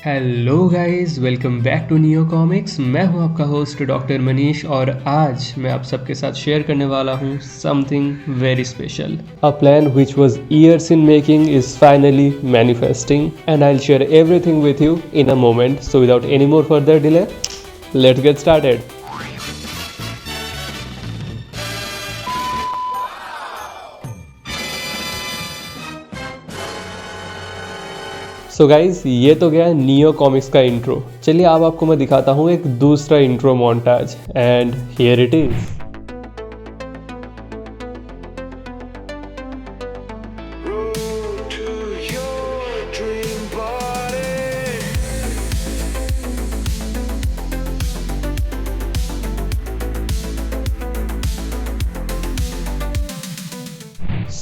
Hello guys, welcome back to Neo Comics. मैं हूं आपका होस्ट डॉक्टर मनीष और आज मैं आप सबके साथ शेयर करने वाला हूं something very special. A plan which was years in making is finally manifesting and I will share everything with you in a moment. So without any more further delay, let's get started. So guys, ये तो गया neo comics का intro. चलिए अब आपको मैं दिखाता हूँ एक दूसरा intro montage and here it is.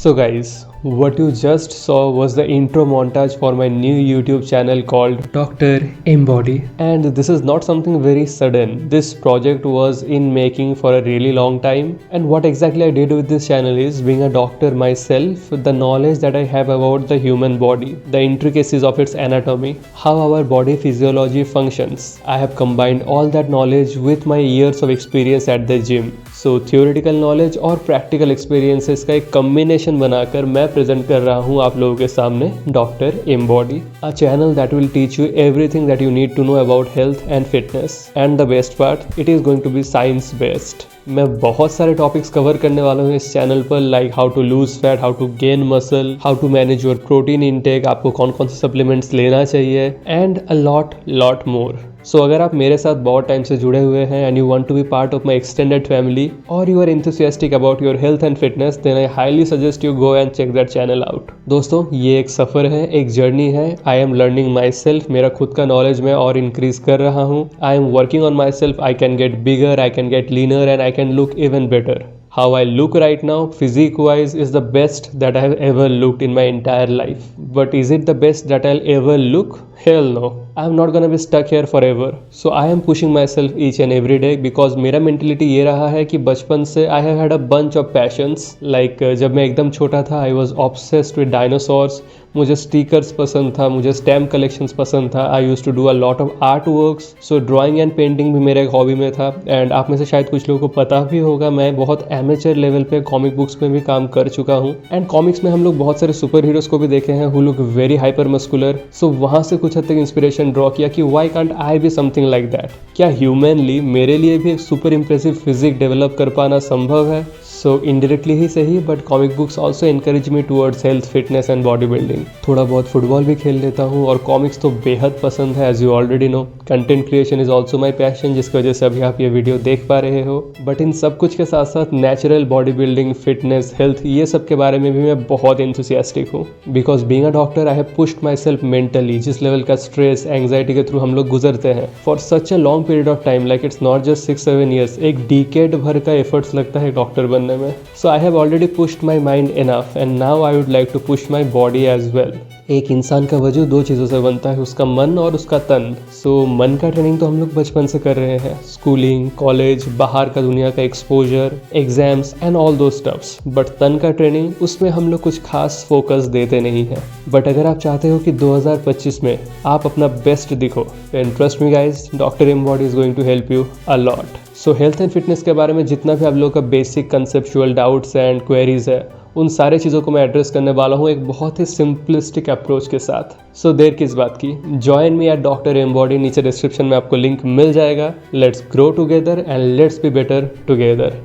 So guys, what you just saw was the intro montage for my new YouTube channel called Dr. Embody, and this is not something very sudden. This project was in making for a really long time, and what exactly I did with this channel is, being a doctor myself, the knowledge that I have about the human body, the intricacies of its anatomy, how our body physiology functions, I have combined all that knowledge with my years of experience at the gym. So theoretical knowledge और practical experiences का एक combination बनाकर मैं present कर रहा हूँ आप लोगों के सामने doctor embody, a channel that will teach you everything that you need to know about health and fitness, and the best part, it is going to be science based. मैं बहुत सारे टॉपिक्स कवर करने वाला हूँ इस channel पर, like how to lose fat, how to gain muscle, how to manage your protein intake, आपको कौन कौन से सप्लीमेंट्स लेना चाहिए, एंड अ लॉट मोर। सो अगर आप मेरे साथ बहुत टाइम से जुड़े हुए हैं and you want to be part of my extended family और you are enthusiastic about your health and fitness, then I highly suggest you go and check that channel out. दोस्तों, ये एक सफ़र है, एक जर्नी है। I am learning myself, मेरा खुद का नॉलेज मैं और इंक्रीज कर रहा हूँ। I am working on my self, I can get bigger, I can get linear and I can look even better. How I look right now, physique wise, is the best that I have ever looked in my entire life. But is it the best that I'll ever look? Hell no. I'm not gonna be stuck here forever. So I am pushing myself each and every day because मेरा mentality ये रहा है कि बचपन से I have had a bunch of passions. Like जब मैं एकदम छोटा था, I was obsessed with dinosaurs. मुझे स्टिकर्स पसंद था, मुझे स्टैम्प कलेक्शंस पसंद था। I use to do a lot of art works. So drawing and painting भी मेरे एक हॉबी में था। एंड आप में से शायद कुछ लोगों को पता भी होगा, मैं बहुत एमेचर लेवल पे कॉमिक बुक्स में भी काम कर चुका हूँ। एंड कॉमिक्स में हम लोग बहुत सारे सुपर हीरोज को भी देखे हैं who look very hyper muscular. So वहाँ से कुछ हद तक इंस्पिरेशन ड्रॉ किया कि why can't I be something like that. क्या ह्यूमनली मेरे लिए भी एक सुपर इंप्रेसिव फिजिक डेवलप कर पाना संभव है? सो इनडायरेक्टली ही सही, but comic books also encourage me towards health, fitness and body building. थोड़ा बहुत फुटबॉल भी खेल लेता हूँ और कॉमिक्स तो बेहद पसंद है, as you already know. Content creation is also my passion, जिसकी वजह से अभी आप ये वीडियो देख पा रहे हो। बट इन सब कुछ के साथ साथ natural body building, fitness, health, ये सब के बारे में भी मैं बहुत एंथुसियास्टिक हूँ। Because being a doctor I have pushed myself mentally. जिस लेवल का स्ट्रेस, एंग्जाइटी के थ्रू हम लोग गुजरते हैं for such a long period of time, like it's not just 6-7 years, एक डिकेड भर का एफर्ट्स लगता है डॉक्टर बनने में। So I have already pushed my mind enough and now I would like to push my body as well. एक इंसान का वजूद दो चीज़ों से बनता है, उसका मन और उसका तन। सो मन का ट्रेनिंग तो हम लोग बचपन से कर रहे हैं, स्कूलिंग, कॉलेज, बाहर का दुनिया का एक्सपोजर, एग्जाम्स एंड ऑल दो स्टफ्स। बट तन का ट्रेनिंग, उसमें हम लोग कुछ खास फोकस देते नहीं हैं। बट अगर आप चाहते हो कि 2025 में आप अपना बेस्ट दिखो, then trust me guys, doctor Embody is going to help you a lot. So health and fitness के बारे में जितना भी आप लोगों का basic conceptual doubts and queries है, उन सारे चीज़ों को मैं एड्रेस करने वाला हूँ एक बहुत ही सिंपलिस्टिक अप्रोच के साथ। सो देर किस बात की, join me at doctor embody. नीचे डिस्क्रिप्शन में आपको लिंक मिल जाएगा। Let's grow together and let's be better together.